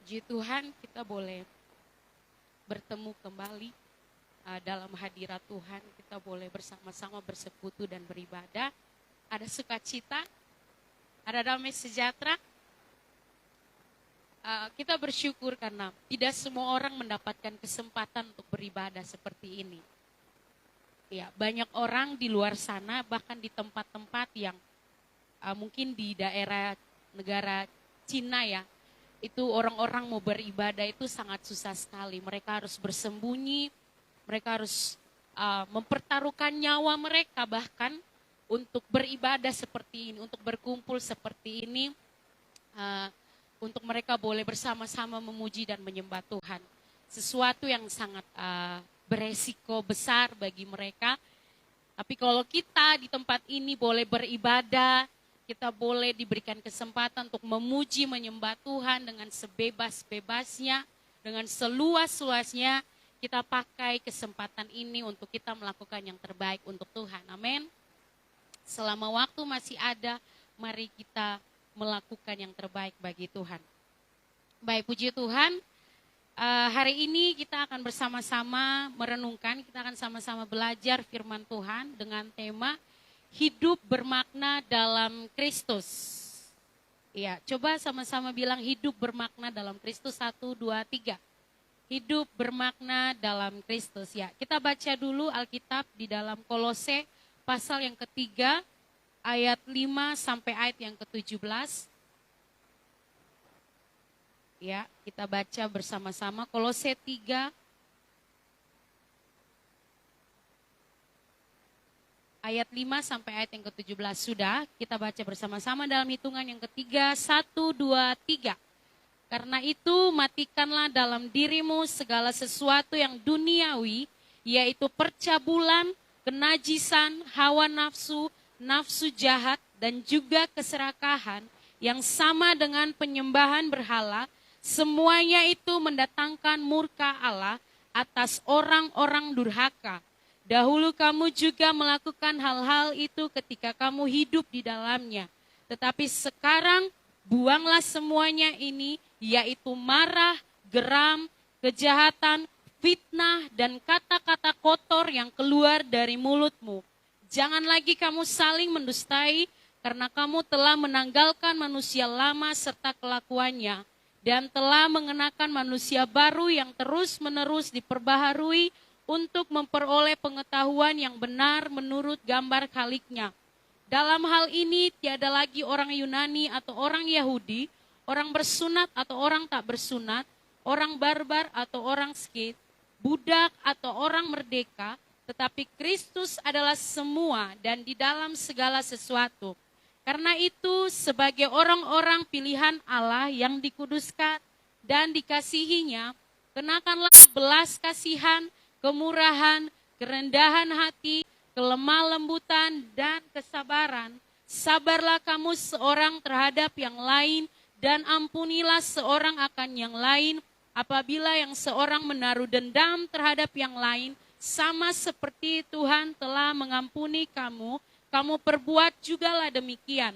Puji Tuhan, kita boleh bertemu kembali dalam hadirat Tuhan. Kita boleh bersama-sama bersekutu dan beribadah. Ada sukacita, ada damai sejahtera. Kita bersyukur karena tidak semua orang mendapatkan kesempatan untuk beribadah seperti ini. Ya, banyak orang di luar sana, bahkan di tempat-tempat yang mungkin di daerah negara Cina ya, itu orang-orang mau beribadah itu sangat susah sekali. Mereka harus bersembunyi, mereka harus mempertaruhkan nyawa mereka bahkan untuk beribadah seperti ini, untuk berkumpul seperti ini, untuk mereka boleh bersama-sama memuji dan menyembah Tuhan. Sesuatu yang sangat beresiko besar bagi mereka. Tapi kalau kita di tempat ini boleh beribadah, kita boleh diberikan kesempatan untuk memuji, menyembah Tuhan dengan sebebas-bebasnya, dengan seluas-luasnya. Kita pakai kesempatan ini untuk kita melakukan yang terbaik untuk Tuhan. Amin. Selama waktu masih ada, mari kita melakukan yang terbaik bagi Tuhan. Baik, puji Tuhan. Hari ini kita akan bersama-sama merenungkan, kita akan sama-sama belajar firman Tuhan dengan tema hidup bermakna dalam Kristus. Ya, coba sama-sama bilang hidup bermakna dalam Kristus. 1, 2, 3. Hidup bermakna dalam Kristus. Ya, kita baca dulu Alkitab di dalam Kolose pasal yang ketiga, ayat 5 sampai ayat yang ke-17. Ya, kita baca bersama-sama Kolose 3 ayat 5 sampai ayat yang ke-17. Sudah, kita baca bersama-sama dalam hitungan yang ketiga. 1, 2, 3. Karena itu matikanlah dalam dirimu segala sesuatu yang duniawi, yaitu percabulan, kenajisan, hawa nafsu, nafsu jahat, dan juga keserakahan yang sama dengan penyembahan berhala. Semuanya itu mendatangkan murka Allah atas orang-orang durhaka. Dahulu kamu juga melakukan hal-hal itu ketika kamu hidup di dalamnya. Tetapi sekarang buanglah semuanya ini, yaitu marah, geram, kejahatan, fitnah, dan kata-kata kotor yang keluar dari mulutmu. Jangan lagi kamu saling mendustai, karena kamu telah menanggalkan manusia lama serta kelakuannya, dan telah mengenakan manusia baru yang terus-menerus diperbaharui untuk memperoleh pengetahuan yang benar menurut gambar Khaliknya. Dalam hal ini tiada lagi orang Yunani atau orang Yahudi, orang bersunat atau orang tak bersunat, orang barbar atau orang Skit, budak atau orang merdeka, tetapi Kristus adalah semua dan di dalam segala sesuatu. Karena itu sebagai orang-orang pilihan Allah yang dikuduskan dan dikasihinya, kenakanlah belas kasihan, kemurahan, kerendahan hati, kelemah lembutan, dan kesabaran. Sabarlah kamu seorang terhadap yang lain, dan ampunilah seorang akan yang lain. Apabila yang seorang menaruh dendam terhadap yang lain, sama seperti Tuhan telah mengampuni kamu, kamu perbuat jugalah demikian.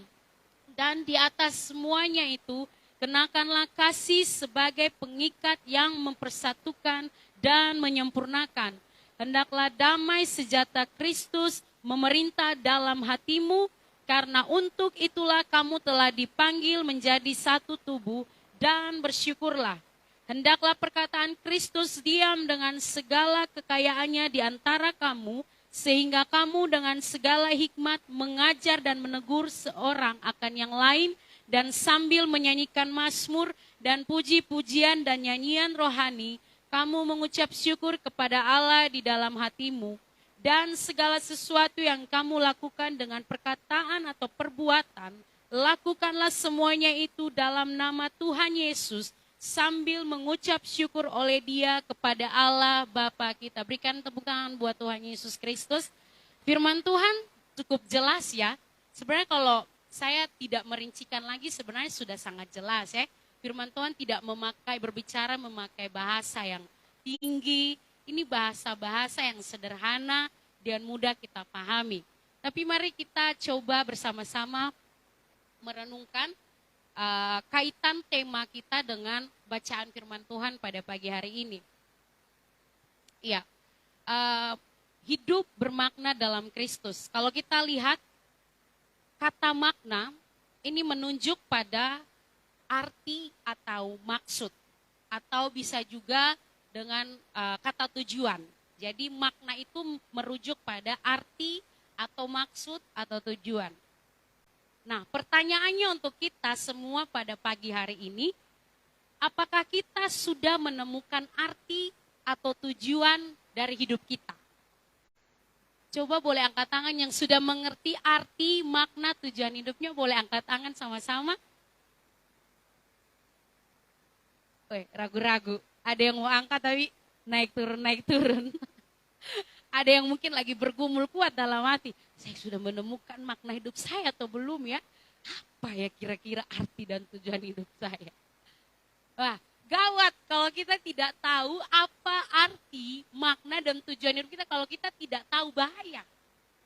Dan di atas semuanya itu, kenakanlah kasih sebagai pengikat yang mempersatukan dan menyempurnakan. Hendaklah damai sejahtera Kristus memerintah dalam hatimu, karena untuk itulah kamu telah dipanggil menjadi satu tubuh, dan bersyukurlah. Hendaklah perkataan Kristus diam dengan segala kekayaannya di antara kamu, sehingga kamu dengan segala hikmat mengajar dan menegur seorang akan yang lain, dan sambil menyanyikan mazmur dan puji-pujian dan nyanyian rohani, kamu mengucap syukur kepada Allah di dalam hatimu. Dan segala sesuatu yang kamu lakukan dengan perkataan atau perbuatan, lakukanlah semuanya itu dalam nama Tuhan Yesus, sambil mengucap syukur oleh Dia kepada Allah Bapa kita. Berikan tepuk tangan buat Tuhan Yesus Kristus. Firman Tuhan cukup jelas ya. Sebenarnya kalau saya tidak merincikan lagi, sebenarnya sudah sangat jelas ya. Firman Tuhan tidak berbicara memakai bahasa yang tinggi. Ini bahasa-bahasa yang sederhana dan mudah kita pahami. Tapi mari kita coba bersama-sama merenungkan kaitan tema kita dengan bacaan firman Tuhan pada pagi hari ini. Ya, hidup bermakna dalam Kristus. Kalau kita lihat kata makna, ini menunjuk pada arti atau maksud. Atau bisa juga dengan kata tujuan. Jadi makna itu merujuk pada arti atau maksud atau tujuan. Nah, pertanyaannya untuk kita semua pada pagi hari ini, apakah kita sudah menemukan arti atau tujuan dari hidup kita? Coba boleh angkat tangan yang sudah mengerti arti, makna, tujuan hidupnya, boleh angkat tangan sama-sama. Ragu-ragu. Ada yang mau angkat tapi naik turun. Ada yang mungkin lagi bergumul kuat dalam hati. Saya sudah menemukan makna hidup saya atau belum ya? Apa ya kira-kira arti dan tujuan hidup saya? Wah, gawat kalau kita tidak tahu apa arti, makna dan tujuan hidup kita. Kalau kita tidak tahu, bahaya.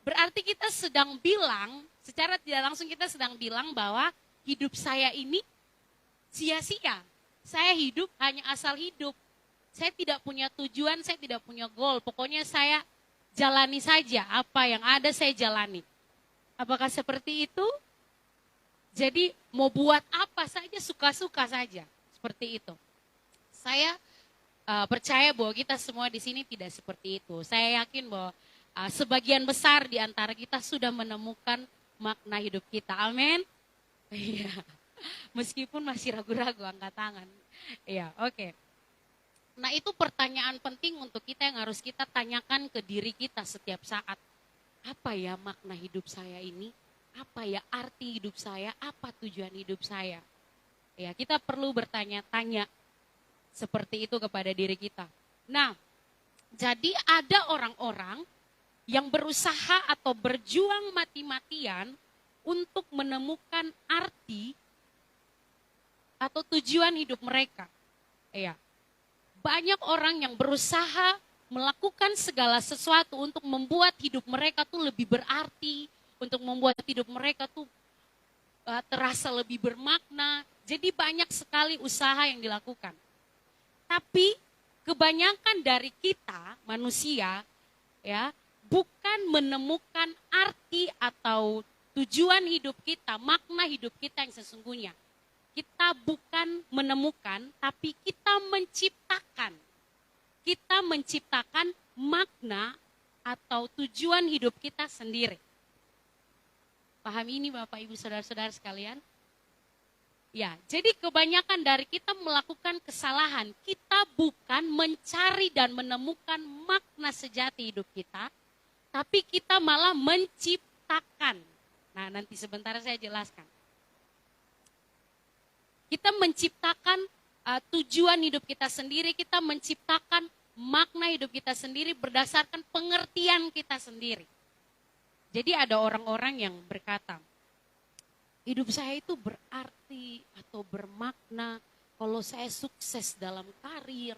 Berarti kita sedang bilang, secara tidak langsung kita sedang bilang bahwa hidup saya ini sia-sia. Saya hidup hanya asal hidup. Saya tidak punya tujuan, saya tidak punya goal. Pokoknya saya jalani saja, apa yang ada saya jalani. Apakah seperti itu? Jadi mau buat apa saja, suka-suka saja. Seperti itu. Saya percaya bahwa kita semua di sini tidak seperti itu. Saya yakin bahwa sebagian besar di antara kita sudah menemukan makna hidup kita. Amin. Iya. Meskipun masih ragu-ragu angkat tangan. Iya, oke. Nah, itu pertanyaan penting untuk kita yang harus kita tanyakan ke diri kita setiap saat. Apa ya makna hidup saya ini? Apa ya arti hidup saya? Apa tujuan hidup saya? Ya, kita perlu bertanya-tanya seperti itu kepada diri kita. Nah, jadi ada orang-orang yang berusaha atau berjuang mati-matian untuk menemukan arti atau tujuan hidup mereka. Ya. Banyak orang yang berusaha melakukan segala sesuatu untuk membuat hidup mereka tuh lebih berarti, untuk membuat hidup mereka tuh terasa lebih bermakna. Jadi banyak sekali usaha yang dilakukan. Tapi kebanyakan dari kita manusia ya bukan menemukan arti atau tujuan hidup kita, makna hidup kita yang sesungguhnya. Kita bukan menemukan, tapi kita menciptakan. Kita menciptakan makna atau tujuan hidup kita sendiri. Paham ini Bapak Ibu Saudara-saudara sekalian? Ya, jadi kebanyakan dari kita melakukan kesalahan. Kita bukan mencari dan menemukan makna sejati hidup kita, tapi kita malah menciptakan. Nah, nanti sebentar saya jelaskan. Kita menciptakan tujuan hidup kita sendiri, kita menciptakan makna hidup kita sendiri berdasarkan pengertian kita sendiri. Jadi ada orang-orang yang berkata, hidup saya itu berarti atau bermakna kalau saya sukses dalam karir,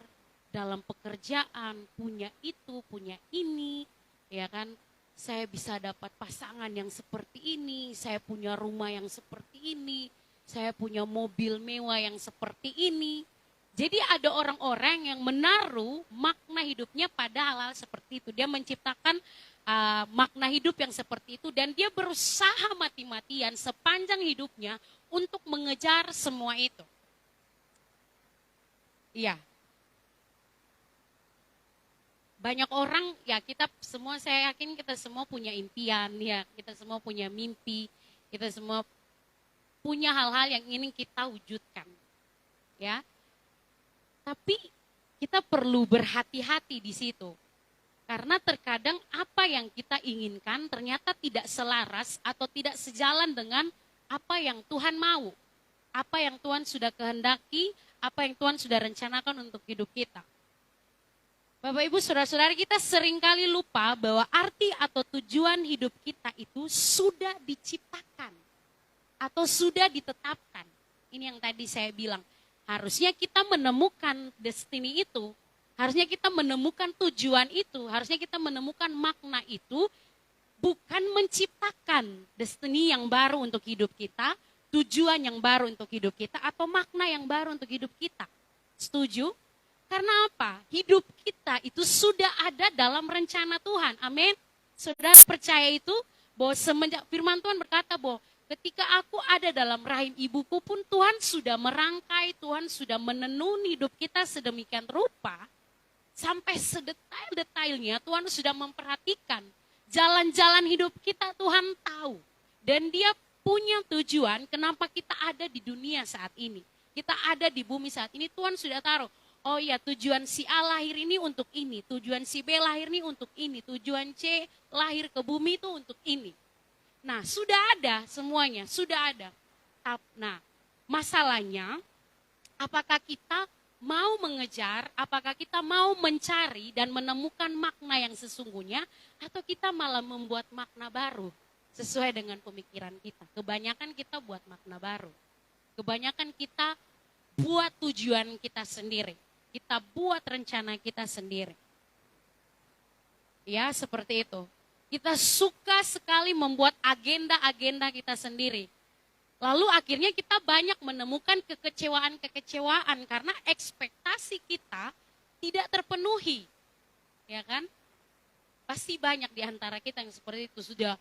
dalam pekerjaan, punya itu, punya ini, ya kan? Saya bisa dapat pasangan yang seperti ini, saya punya rumah yang seperti ini, saya punya mobil mewah yang seperti ini. Jadi ada orang-orang yang menaruh makna hidupnya pada hal-hal seperti itu. Dia menciptakan makna hidup yang seperti itu dan dia berusaha mati-matian sepanjang hidupnya untuk mengejar semua itu. Iya. Banyak orang, ya kita semua, saya yakin kita semua punya impian, ya kita semua punya mimpi, kita semua punya hal-hal yang ingin kita wujudkan. Ya. Tapi kita perlu berhati-hati di situ. Karena terkadang apa yang kita inginkan ternyata tidak selaras atau tidak sejalan dengan apa yang Tuhan mau. Apa yang Tuhan sudah kehendaki, apa yang Tuhan sudah rencanakan untuk hidup kita. Bapak Ibu Saudara-saudara, kita seringkali lupa bahwa arti atau tujuan hidup kita itu sudah diciptakan. Atau sudah ditetapkan. Ini yang tadi saya bilang. Harusnya kita menemukan destiny itu. Harusnya kita menemukan tujuan itu. Harusnya kita menemukan makna itu. Bukan menciptakan destiny yang baru untuk hidup kita. tujuan yang baru untuk hidup kita atau makna yang baru untuk hidup kita. Setuju? Karena apa? Hidup kita itu sudah ada dalam rencana Tuhan. Amin. Saudara percaya itu? Bahwa semenjak firman Tuhan berkata bahwa ketika aku ada dalam rahim ibuku pun Tuhan sudah merangkai, Tuhan sudah menenuni hidup kita sedemikian rupa. Sampai sedetail-detailnya Tuhan sudah memperhatikan. Jalan-jalan hidup kita Tuhan tahu. Dan dia punya tujuan kenapa kita ada di dunia saat ini. Kita ada di bumi saat ini, Tuhan sudah taruh. Oh ya, tujuan si A lahir ini untuk ini, tujuan si B lahir ini untuk ini, tujuan C lahir ke bumi itu untuk ini. Nah, sudah ada semuanya, sudah ada. Nah, masalahnya apakah kita mau mengejar, apakah kita mau mencari dan menemukan makna yang sesungguhnya, atau kita malah membuat makna baru sesuai dengan pemikiran kita. Kebanyakan kita buat makna baru. Kebanyakan kita buat tujuan kita sendiri. Kita buat rencana kita sendiri. Ya, seperti itu. Kita suka sekali membuat agenda-agenda kita sendiri. Lalu akhirnya kita banyak menemukan kekecewaan-kekecewaan karena ekspektasi kita tidak terpenuhi. Ya kan? Pasti banyak di antara kita yang seperti itu sudah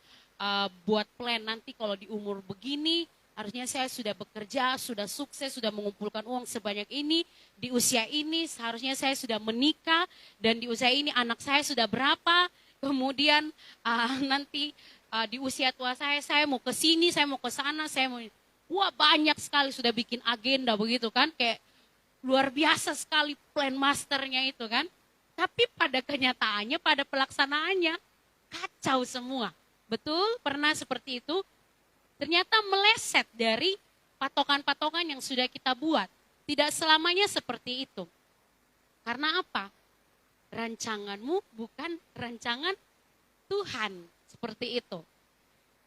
buat plan nanti kalau di umur begini, harusnya saya sudah bekerja, sudah sukses, sudah mengumpulkan uang sebanyak ini. Di usia ini seharusnya saya sudah menikah dan di usia ini anak saya sudah berapa. Kemudian nanti di usia tua saya mau ke sini, saya mau ke sana, saya mau... Wah, banyak sekali sudah bikin agenda begitu kan. Kayak luar biasa sekali plan masternya itu kan. Tapi pada kenyataannya, pada pelaksanaannya kacau semua. Betul? Pernah seperti itu? Ternyata meleset dari patokan-patokan yang sudah kita buat. Tidak selamanya seperti itu. Karena apa? Rancanganmu bukan rancangan Tuhan. Seperti itu.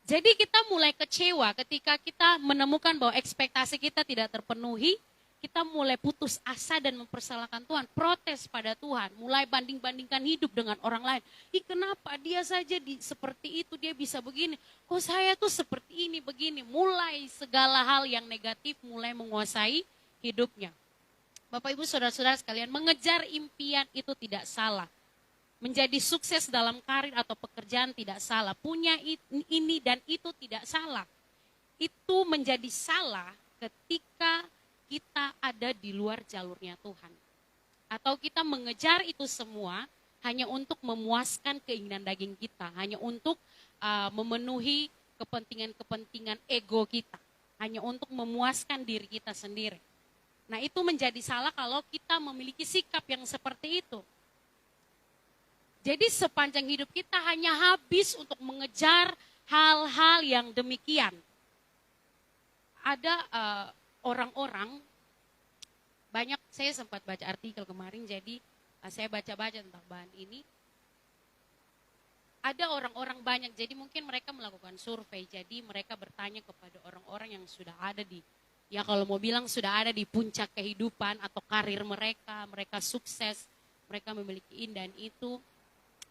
Jadi kita mulai kecewa ketika kita menemukan bahwa ekspektasi kita tidak terpenuhi. Kita mulai putus asa dan mempersalahkan Tuhan. Protes pada Tuhan. Mulai banding-bandingkan hidup dengan orang lain. Kenapa dia saja seperti itu, dia bisa begini. Kok saya tuh seperti ini, begini. Mulai segala hal yang negatif mulai menguasai hidupnya. Bapak Ibu Saudara-saudara sekalian, mengejar impian itu tidak salah. Menjadi sukses dalam karir atau pekerjaan tidak salah. Punya ini dan itu tidak salah. Itu menjadi salah ketika kita ada di luar jalurnya Tuhan. Atau kita mengejar itu semua hanya untuk memuaskan keinginan daging kita. Hanya untuk memenuhi kepentingan-kepentingan ego kita. Hanya untuk memuaskan diri kita sendiri. Nah, itu menjadi salah kalau kita memiliki sikap yang seperti itu. Jadi sepanjang hidup kita hanya habis untuk mengejar hal-hal yang demikian. Ada orang-orang, banyak saya sempat baca artikel kemarin, jadi saya baca-baca tentang bahan ini. Ada orang-orang banyak, jadi mungkin mereka melakukan survei, jadi mereka bertanya kepada orang-orang yang sudah ada di, ya kalau mau bilang sudah ada di puncak kehidupan atau karir mereka, mereka sukses, mereka memiliki ini dan itu.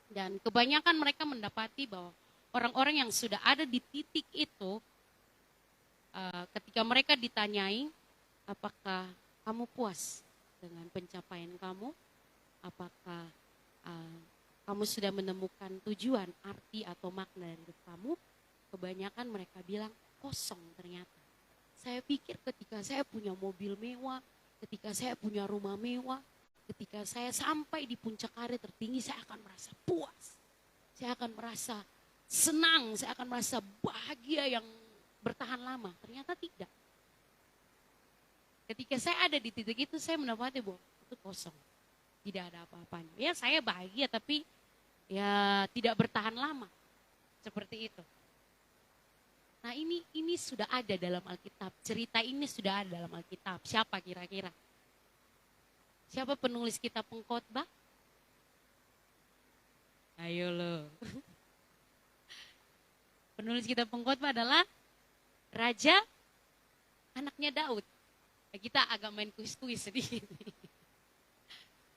Dan kebanyakan mereka mendapati bahwa orang-orang yang sudah ada di titik itu, ketika mereka ditanyai, apakah kamu puas dengan pencapaian kamu? Apakah kamu sudah menemukan tujuan, arti atau makna dari hidup kamu? Kebanyakan mereka bilang kosong ternyata. Saya pikir ketika saya punya mobil mewah, ketika saya punya rumah mewah, ketika saya sampai di puncak karir tertinggi, saya akan merasa puas. Saya akan merasa senang, saya akan merasa bahagia yang bertahan lama. Ternyata tidak. Ketika saya ada di titik itu, saya mendapati bahwa itu kosong. Tidak ada apa-apanya. Ya saya bahagia tapi ya tidak bertahan lama. Seperti itu. Nah ini sudah ada dalam Alkitab. Cerita ini sudah ada dalam Alkitab. Siapa kira-kira? Siapa penulis kitab pengkhotbah? Ayo lo. Penulis kitab pengkhotbah adalah Raja, anaknya Daud. Kita agak main kuis-kuis sedikit.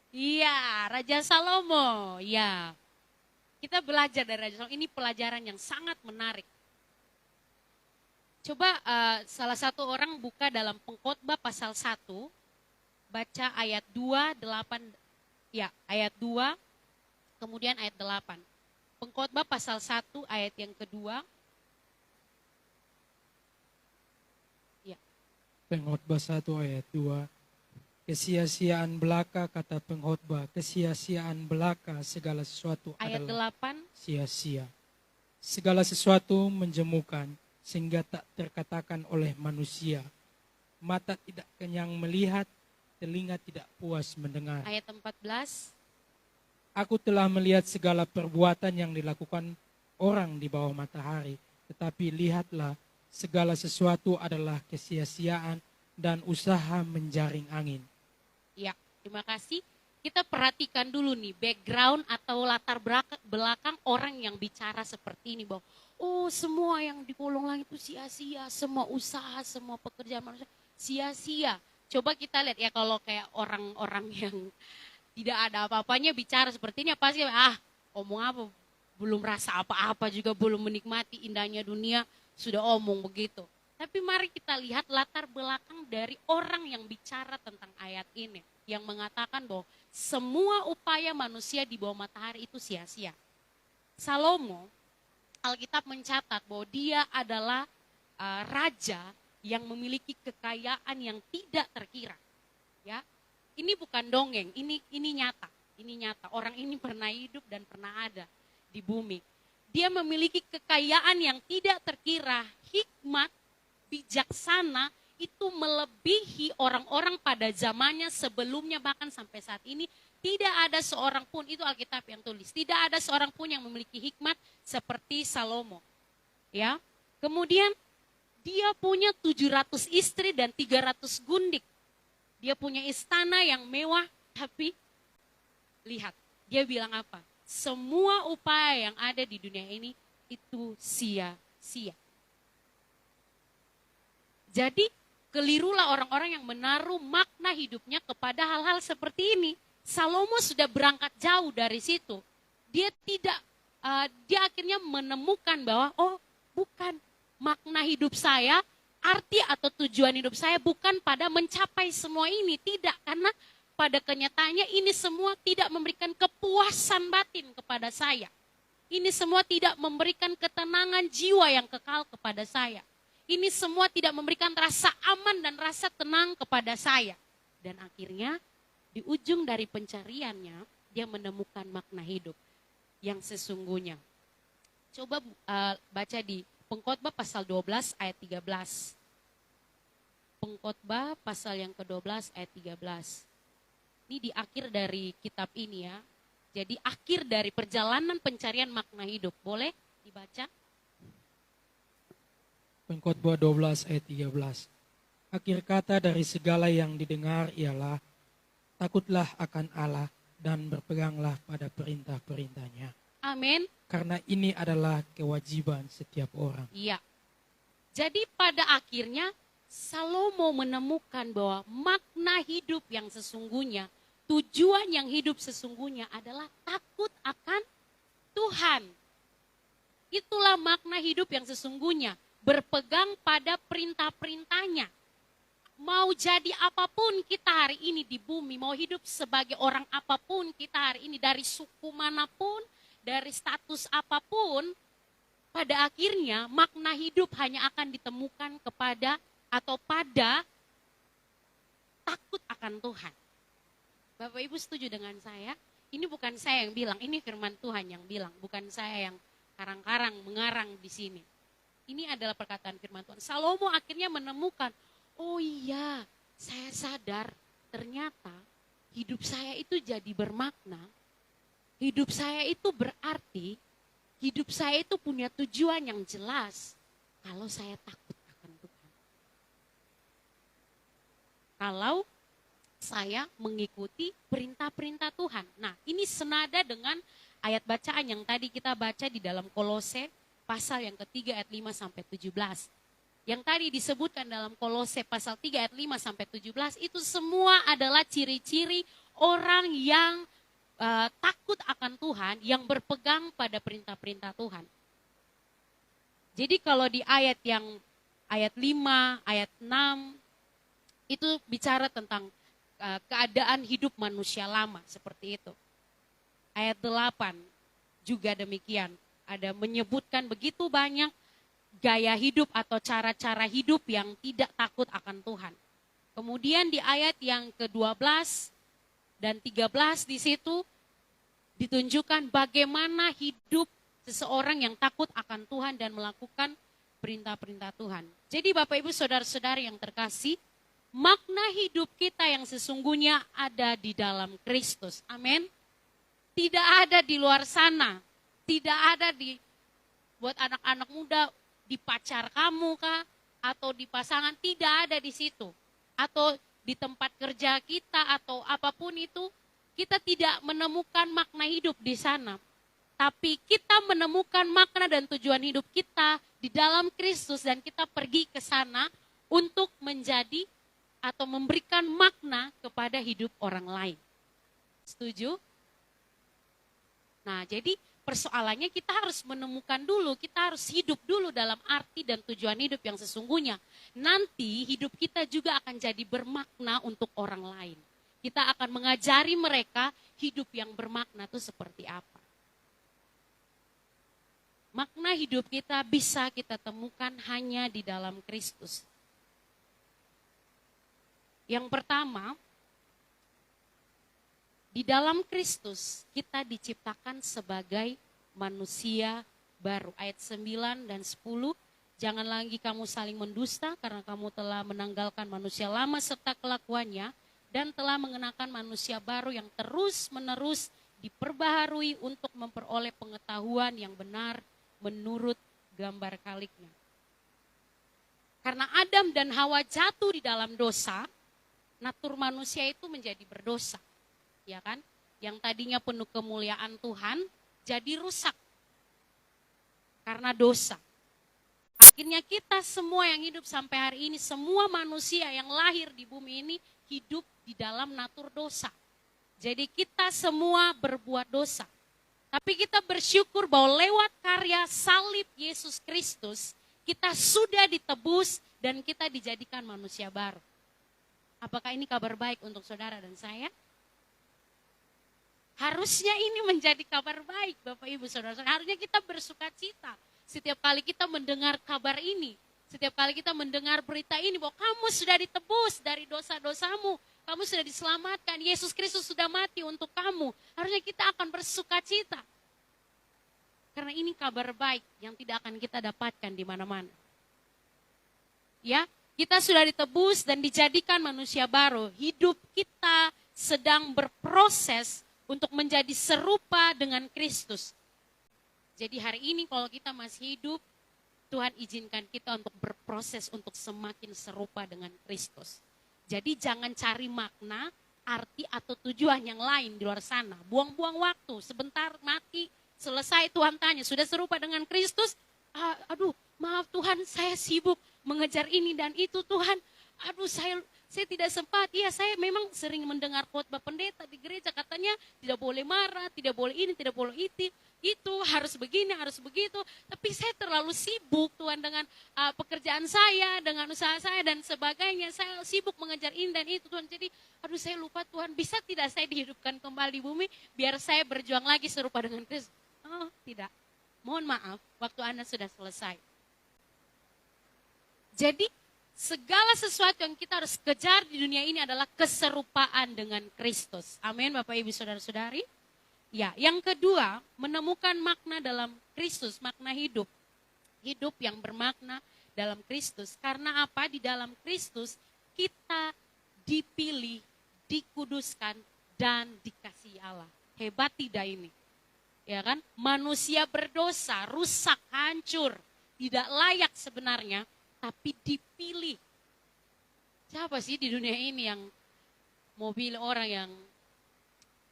Iya, Raja Salomo. Ya, kita belajar dari Raja Salomo. Ini pelajaran yang sangat menarik. Coba salah satu orang buka dalam Pengkhotbah pasal 1, baca ayat 2, 8, ya ayat 2, kemudian ayat 8. Pengkhotbah pasal 1 ayat yang kedua. Ya. Pengkhotbah 1 ayat 2. Kesia-siaan belaka, kata pengkhotbah, kesia-siaan belaka segala sesuatu Ayat adalah 8. sia-sia. Segala sesuatu menjemukan sehingga tak terkatakan oleh manusia. Mata tidak kenyang melihat, telinga tidak puas mendengar. Ayat 14. Aku telah melihat segala perbuatan yang dilakukan orang di bawah matahari. Tetapi lihatlah, segala sesuatu adalah kesia-siaan dan usaha menjaring angin. Ya, terima kasih. Kita perhatikan dulu nih background atau latar belakang orang yang bicara seperti ini, bahwa oh semua yang di kolong langit itu sia-sia, semua usaha, semua pekerjaan manusia sia-sia. Coba kita lihat ya, kalau kayak orang-orang yang tidak ada apa-apanya bicara seperti ini, pasti omong apa, belum rasa apa-apa juga, belum menikmati indahnya dunia, sudah omong begitu. Tapi mari kita lihat latar belakang dari orang yang bicara tentang ayat ini, yang mengatakan bahwa semua upaya manusia di bawah matahari itu sia-sia. Salomo, Alkitab mencatat bahwa dia adalah raja yang memiliki kekayaan yang tidak terkira. Ya, ini bukan dongeng, ini nyata. Ini nyata. Orang ini pernah hidup dan pernah ada di bumi. Dia memiliki kekayaan yang tidak terkira, hikmat, bijaksana, itu melebihi orang-orang pada zamannya sebelumnya, bahkan sampai saat ini tidak ada seorang pun, itu Alkitab yang tulis, tidak ada seorang pun yang memiliki hikmat seperti Salomo. Ya. Kemudian dia punya 700 istri dan 300 gundik. Dia punya istana yang mewah, tapi lihat, dia bilang apa? Semua upaya yang ada di dunia ini itu sia-sia. Jadi kelirulah orang-orang yang menaruh makna hidupnya kepada hal-hal seperti ini. Salomo sudah berangkat jauh dari situ. Dia dia akhirnya menemukan bahwa bukan, makna hidup saya, arti atau tujuan hidup saya bukan pada mencapai semua ini, tidak, karena pada kenyataannya ini semua tidak memberikan kepuasan batin kepada saya. Ini semua tidak memberikan ketenangan jiwa yang kekal kepada saya. Ini semua tidak memberikan rasa aman dan rasa tenang kepada saya. Dan akhirnya di ujung dari pencariannya, dia menemukan makna hidup yang sesungguhnya. Coba baca di Pengkhotbah pasal 12 ayat 13. Pengkhotbah pasal yang ke-12 ayat 13. Ini di akhir dari kitab ini ya. Jadi akhir dari perjalanan pencarian makna hidup. Boleh dibaca? Pengkhotbah 12 ayat 13. Akhir kata dari segala yang didengar ialah, takutlah akan Allah dan berpeganglah pada perintah-perintahnya. Amin. Karena ini adalah kewajiban setiap orang. Iya. Jadi pada akhirnya Salomo menemukan bahwa makna hidup yang sesungguhnya, tujuan yang hidup sesungguhnya adalah takut akan Tuhan. Itulah makna hidup yang sesungguhnya. Berpegang pada perintah-perintahnya. Mau jadi apapun kita hari ini di bumi, mau hidup sebagai orang apapun kita hari ini, dari suku manapun, dari status apapun, pada akhirnya makna hidup hanya akan ditemukan kepada atau pada takut akan Tuhan. Bapak Ibu setuju dengan saya? Ini bukan saya yang bilang, ini firman Tuhan yang bilang, bukan saya yang karang-karang mengarang di sini. Ini adalah perkataan firman Tuhan. Salomo akhirnya menemukan, oh iya, saya sadar ternyata hidup saya itu jadi bermakna. Hidup saya itu berarti, hidup saya itu punya tujuan yang jelas kalau saya takut akan Tuhan. Kalau saya mengikuti perintah-perintah Tuhan. Nah, ini senada dengan ayat bacaan yang tadi kita baca di dalam Kolose pasal yang ketiga ayat 5 sampai 17. Yang tadi disebutkan dalam Kolose pasal 3 ayat 5 sampai 17 itu semua adalah ciri-ciri orang yang takut akan Tuhan, yang berpegang pada perintah-perintah Tuhan. Jadi kalau di ayat yang ayat 5, ayat 6, itu bicara tentang keadaan hidup manusia lama seperti itu. Ayat 8 juga demikian, ada menyebutkan begitu banyak gaya hidup atau cara-cara hidup yang tidak takut akan Tuhan. Kemudian di ayat yang ke-12 dan 13 di situ ditunjukkan bagaimana hidup seseorang yang takut akan Tuhan dan melakukan perintah-perintah Tuhan. Jadi Bapak Ibu Saudara-saudari yang terkasih, makna hidup kita yang sesungguhnya ada di dalam Kristus. Amin. Tidak ada di luar sana. Tidak ada buat anak-anak muda di pacar kamu kah? Atau di pasangan, tidak ada di situ. Atau di tempat kerja kita atau apapun itu, kita tidak menemukan makna hidup di sana. Tapi kita menemukan makna dan tujuan hidup kita di dalam Kristus dan kita pergi ke sana untuk menjadi atau memberikan makna kepada hidup orang lain. Setuju? Nah, jadi persoalannya kita harus menemukan dulu, kita harus hidup dulu dalam arti dan tujuan hidup yang sesungguhnya. Nanti hidup kita juga akan jadi bermakna untuk orang lain. Kita akan mengajari mereka hidup yang bermakna itu seperti apa. Makna hidup kita bisa kita temukan hanya di dalam Kristus. Yang pertama, di dalam Kristus kita diciptakan sebagai manusia baru. Ayat 9 dan 10, jangan lagi kamu saling mendusta karena kamu telah menanggalkan manusia lama serta kelakuannya dan telah mengenakan manusia baru yang terus-menerus diperbaharui untuk memperoleh pengetahuan yang benar menurut gambar kaliknya. Karena Adam dan Hawa jatuh di dalam dosa, natur manusia itu menjadi berdosa, ya kan? Yang tadinya penuh kemuliaan Tuhan jadi rusak karena dosa. Akhirnya kita semua yang hidup sampai hari ini, semua manusia yang lahir di bumi ini hidup di dalam natur dosa. Jadi kita semua berbuat dosa. Tapi kita bersyukur bahwa lewat karya salib Yesus Kristus, kita sudah ditebus dan kita dijadikan manusia baru. Apakah ini kabar baik untuk saudara dan saya? Harusnya ini menjadi kabar baik Bapak Ibu Saudara. Harusnya kita bersuka cita setiap kali kita mendengar kabar ini. Setiap kali kita mendengar berita ini bahwa kamu sudah ditebus dari dosa-dosamu. Kamu sudah diselamatkan. Yesus Kristus sudah mati untuk kamu. Harusnya kita akan bersuka cita. Karena ini kabar baik yang tidak akan kita dapatkan di mana-mana. Ya, kita sudah ditebus dan dijadikan manusia baru. Hidup kita sedang berproses untuk menjadi serupa dengan Kristus. Jadi hari ini kalau kita masih hidup, Tuhan izinkan kita untuk berproses untuk semakin serupa dengan Kristus. Jadi jangan cari makna, arti atau tujuan yang lain di luar sana. Buang-buang waktu, sebentar mati, selesai Tuhan tanya, sudah serupa dengan Kristus? Aduh, maaf Tuhan, saya sibuk mengejar ini dan itu Tuhan. Aduh, saya tidak sempat. Iya, saya memang sering mendengar khotbah pendeta di gereja, katanya tidak boleh marah, tidak boleh ini, tidak boleh itu harus begini, harus begitu. Tapi saya terlalu sibuk Tuhan dengan pekerjaan saya, dengan usaha saya dan sebagainya. Saya sibuk mengejar ini dan itu Tuhan. Jadi, aduh saya lupa Tuhan, bisa tidak saya dihidupkan kembali di bumi biar saya berjuang lagi serupa dengan Kristus? Oh, tidak. Mohon maaf, waktu Anda sudah selesai. Jadi, segala sesuatu yang kita harus kejar di dunia ini adalah keserupaan dengan Kristus. Amin, Bapak Ibu Saudara-saudari. Ya, yang kedua, menemukan makna dalam Kristus, makna hidup. Hidup yang bermakna dalam Kristus. Karena apa? Di dalam Kristus kita dipilih, dikuduskan, dan dikasihi Allah. Hebat tidak ini? Ya kan? Manusia berdosa, rusak, hancur, tidak layak sebenarnya, tapi dipilih. Siapa sih di dunia ini yang mau pilih orang yang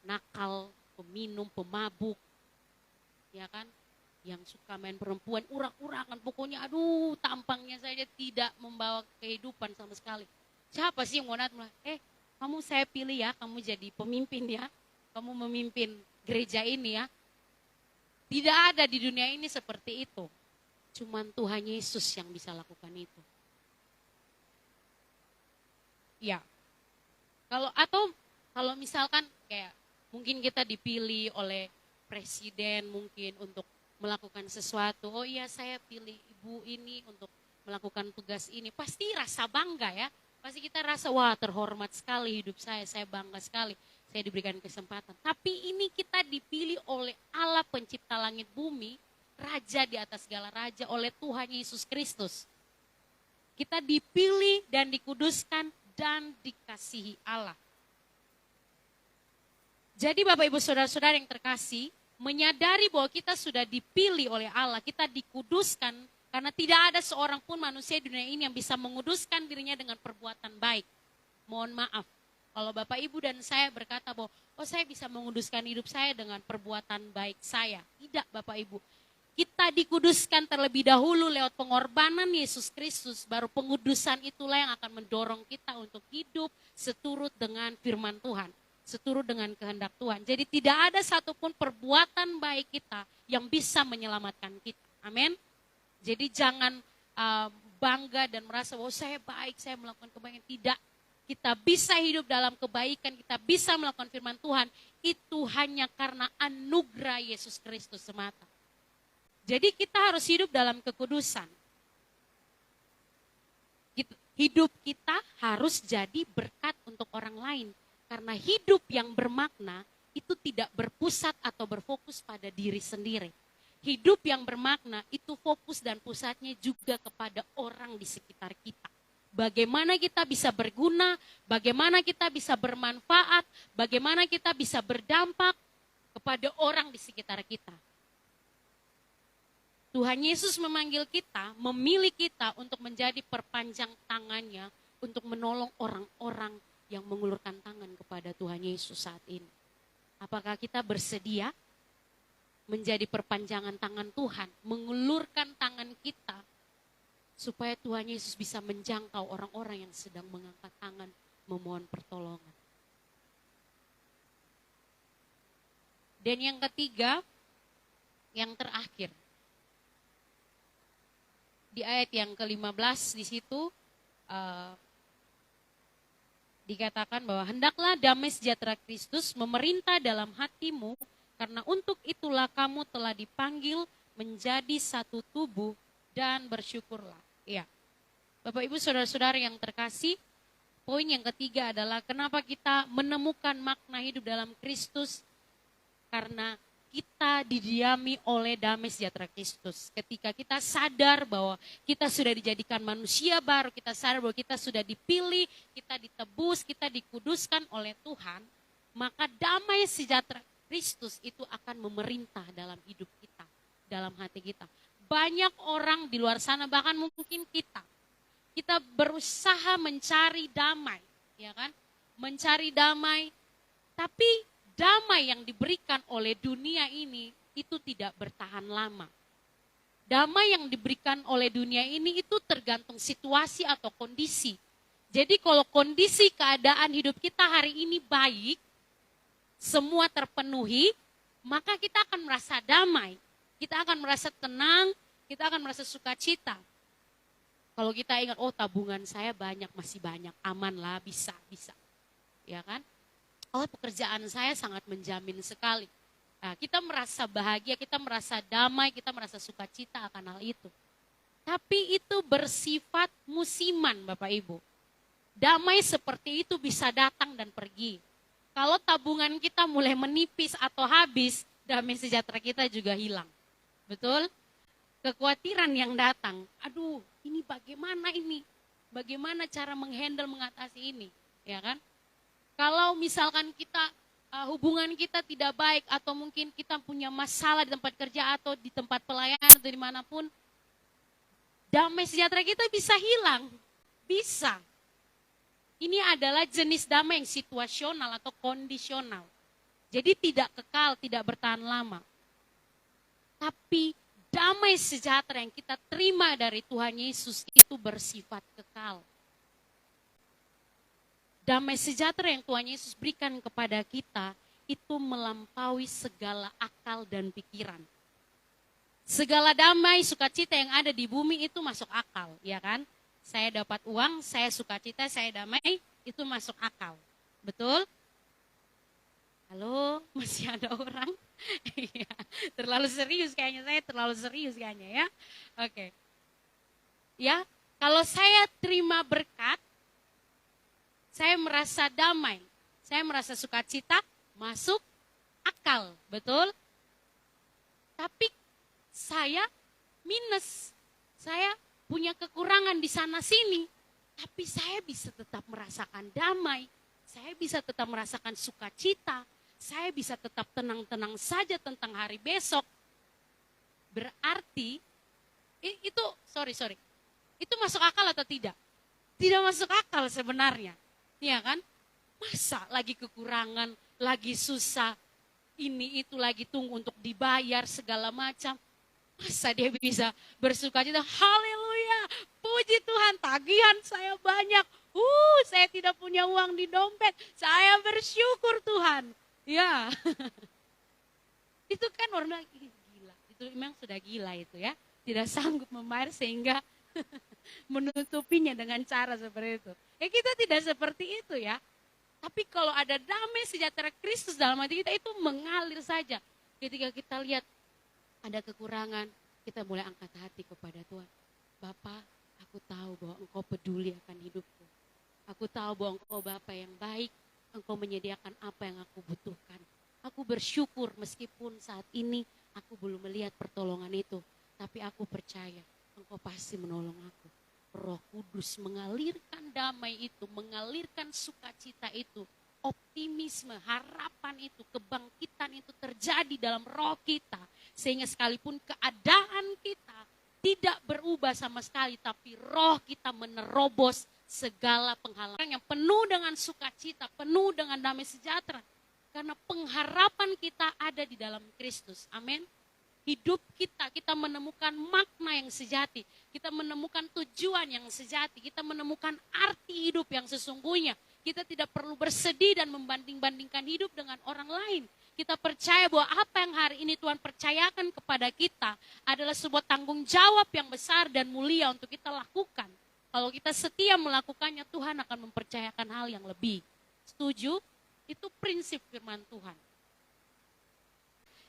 nakal, peminum, pemabuk, ya kan? Yang suka main perempuan, urak-urakan, pokoknya aduh tampangnya saja tidak membawa kehidupan sama sekali. Siapa sih yang mau datang? Kamu saya pilih ya, kamu jadi pemimpin ya, kamu memimpin gereja ini ya. Tidak ada di dunia ini seperti itu. Cuman Tuhan Yesus yang bisa lakukan itu. Ya, kalau misalkan kayak mungkin kita dipilih oleh presiden mungkin untuk melakukan sesuatu. Oh iya, saya pilih ibu ini untuk melakukan tugas ini. Pasti rasa bangga ya. Pasti kita rasa wah terhormat sekali hidup saya bangga sekali. Saya diberikan kesempatan. Tapi ini kita dipilih oleh Allah pencipta langit bumi, raja di atas segala raja, oleh Tuhan Yesus Kristus. Kita dipilih dan dikuduskan dan dikasihi Allah. Jadi Bapak Ibu Saudara-saudara yang terkasih, menyadari bahwa kita sudah dipilih oleh Allah, kita dikuduskan, karena tidak ada seorang pun manusia di dunia ini yang bisa menguduskan dirinya dengan perbuatan baik. Mohon maaf, kalau Bapak Ibu dan saya berkata bahwa, oh saya bisa menguduskan hidup saya dengan perbuatan baik saya. Tidak Bapak Ibu. Kita dikuduskan terlebih dahulu lewat pengorbanan Yesus Kristus, baru pengudusan itulah yang akan mendorong kita untuk hidup seturut dengan firman Tuhan, seturut dengan kehendak Tuhan. Jadi tidak ada satupun perbuatan baik kita yang bisa menyelamatkan kita. Amin. Jadi jangan bangga dan merasa bahwa saya baik, saya melakukan kebaikan. Tidak. Kita bisa hidup dalam kebaikan, kita bisa melakukan firman Tuhan, itu hanya karena anugerah Yesus Kristus semata. Jadi kita harus hidup dalam kekudusan. Hidup kita harus jadi berkat untuk orang lain. Karena hidup yang bermakna itu tidak berpusat atau berfokus pada diri sendiri. Hidup yang bermakna itu fokus dan pusatnya juga kepada orang di sekitar kita. Bagaimana kita bisa berguna, bagaimana kita bisa bermanfaat, bagaimana kita bisa berdampak kepada orang di sekitar kita. Tuhan Yesus memanggil kita, memilih kita untuk menjadi perpanjang tangannya untuk menolong orang-orang yang mengulurkan tangan kepada Tuhan Yesus saat ini. Apakah kita bersedia menjadi perpanjangan tangan Tuhan, mengulurkan tangan kita supaya Tuhan Yesus bisa menjangkau orang-orang yang sedang mengangkat tangan memohon pertolongan. Dan yang ketiga, yang terakhir, di ayat yang ke-15 di situ dikatakan bahwa hendaklah damai sejahtera Kristus memerintah dalam hatimu, karena untuk itulah kamu telah dipanggil menjadi satu tubuh dan bersyukurlah. Ya, Bapak Ibu Saudara-saudara yang terkasih, poin yang ketiga adalah kenapa kita menemukan makna hidup dalam Kristus, karena kita didiami oleh damai sejahtera Kristus. Ketika kita sadar bahwa kita sudah dijadikan manusia baru, kita sadar bahwa kita sudah dipilih, kita ditebus, kita dikuduskan oleh Tuhan, maka damai sejahtera Kristus itu akan memerintah dalam hidup kita, dalam hati kita. Banyak orang di luar sana, bahkan mungkin kita berusaha mencari damai, ya kan? Mencari damai, tapi damai yang diberikan oleh dunia ini itu tidak bertahan lama. Damai yang diberikan oleh dunia ini itu tergantung situasi atau kondisi. Jadi kalau kondisi keadaan hidup kita hari ini baik, semua terpenuhi, maka kita akan merasa damai. Kita akan merasa tenang, kita akan merasa sukacita. Kalau kita ingat, oh tabungan saya banyak, masih banyak, aman lah, bisa. Ya kan? Oh pekerjaan saya sangat menjamin sekali. Nah, kita merasa bahagia, kita merasa damai, kita merasa sukacita akan hal itu. Tapi itu bersifat musiman Bapak Ibu. Damai seperti itu bisa datang dan pergi. Kalau tabungan kita mulai menipis atau habis, damai sejahtera kita juga hilang. Betul? Kekhawatiran yang datang, aduh ini bagaimana ini? Bagaimana cara menghandle, mengatasi ini? Ya kan? Kalau misalkan kita hubungan kita tidak baik atau mungkin kita punya masalah di tempat kerja atau di tempat pelayanan atau dimanapun, damai sejahtera kita bisa hilang. Bisa. Ini adalah jenis damai yang situasional atau kondisional. Jadi tidak kekal, tidak bertahan lama. Tapi damai sejahtera yang kita terima dari Tuhan Yesus itu bersifat kekal. Damai sejahtera yang Tuhan Yesus berikan kepada kita itu melampaui segala akal dan pikiran. Segala damai, sukacita yang ada di bumi itu masuk akal, ya kan? Saya dapat uang, saya sukacita, saya damai, itu masuk akal. Betul? Halo, masih ada orang? Iya, terlalu serius kayaknya, saya terlalu serius kayaknya ya. Oke. Ya, kalau saya terima berkat, saya merasa damai, saya merasa sukacita, masuk akal, betul? Tapi saya minus, saya punya kekurangan di sana sini, tapi saya bisa tetap merasakan damai, saya bisa tetap merasakan sukacita, saya bisa tetap tenang-tenang saja tentang hari besok. Berarti itu itu masuk akal atau tidak? Tidak masuk akal sebenarnya, iya kan? Masa lagi kekurangan, lagi susah, ini itu lagi tunggu untuk dibayar segala macam. Masa dia bisa bersukacita? Haleluya, puji Tuhan, tagihan saya banyak. Saya tidak punya uang di dompet, saya bersyukur Tuhan. Ya, itu kan orang bilang, gila, itu memang sudah gila itu ya. Tidak sanggup membayar sehingga menutupinya dengan cara seperti itu. Ya kita tidak seperti itu ya. Tapi kalau ada damai sejahtera Kristus dalam hati kita, itu mengalir saja. Ketika kita lihat ada kekurangan, kita mulai angkat hati kepada Tuhan. Bapa, aku tahu bahwa Engkau peduli akan hidupku. Aku tahu bahwa Engkau Bapa yang baik, Engkau menyediakan apa yang aku butuhkan. Aku bersyukur meskipun saat ini aku belum melihat pertolongan itu. Tapi aku percaya Engkau pasti menolong aku. Roh Kudus mengalirkan damai itu, mengalirkan sukacita itu, optimisme, harapan itu, kebangkitan itu terjadi dalam roh kita. Sehingga sekalipun keadaan kita tidak berubah sama sekali, tapi roh kita menerobos segala penghalangan yang penuh dengan sukacita, penuh dengan damai sejahtera. Karena pengharapan kita ada di dalam Kristus. Amin. Hidup kita menemukan makna yang sejati. Kita menemukan tujuan yang sejati. Kita menemukan arti hidup yang sesungguhnya. Kita tidak perlu bersedih dan membanding-bandingkan hidup dengan orang lain. Kita percaya bahwa apa yang hari ini Tuhan percayakan kepada kita adalah sebuah tanggung jawab yang besar dan mulia untuk kita lakukan. Kalau kita setia melakukannya, Tuhan akan mempercayakan hal yang lebih. Setuju? Itu prinsip firman Tuhan.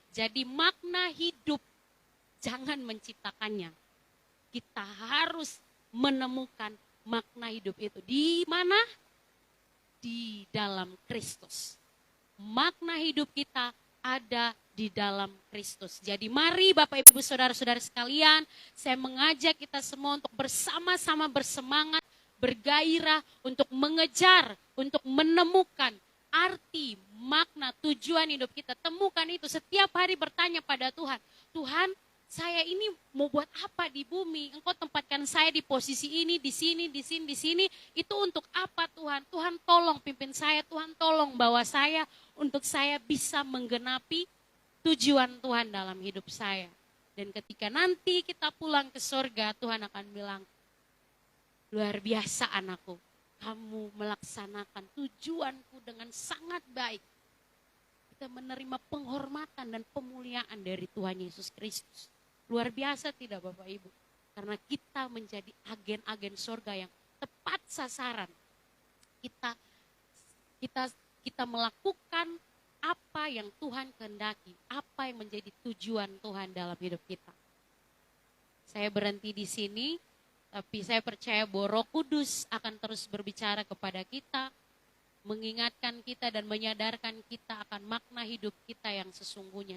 Jadi makna hidup jangan menciptakannya. Kita harus menemukan makna hidup itu. Di mana? Di dalam Kristus. Makna hidup kita ada di dalam Kristus. Jadi mari Bapak Ibu Saudara-saudara sekalian, saya mengajak kita semua untuk bersama-sama bersemangat, bergairah untuk mengejar, untuk menemukan arti, makna, tujuan hidup kita. Temukan itu, setiap hari bertanya pada Tuhan. Tuhan, saya ini mau buat apa di bumi? Engkau tempatkan saya di posisi ini, di sini, di sini, di sini. Itu untuk apa Tuhan? Tuhan tolong pimpin saya, Tuhan tolong bawa saya untuk saya bisa menggenapi tujuan Tuhan dalam hidup saya. Dan ketika nanti kita pulang ke surga, Tuhan akan bilang, luar biasa anakku. Kamu melaksanakan tujuanku dengan sangat baik. Kita menerima penghormatan dan pemuliaan dari Tuhan Yesus Kristus. Luar biasa tidak Bapak Ibu? Karena kita menjadi agen-agen surga yang tepat sasaran. Kita melakukan apa yang Tuhan kehendaki, apa yang menjadi tujuan Tuhan dalam hidup kita. Saya berhenti di sini. Tapi saya percaya bahwa Roh Kudus akan terus berbicara kepada kita, mengingatkan kita dan menyadarkan kita akan makna hidup kita yang sesungguhnya.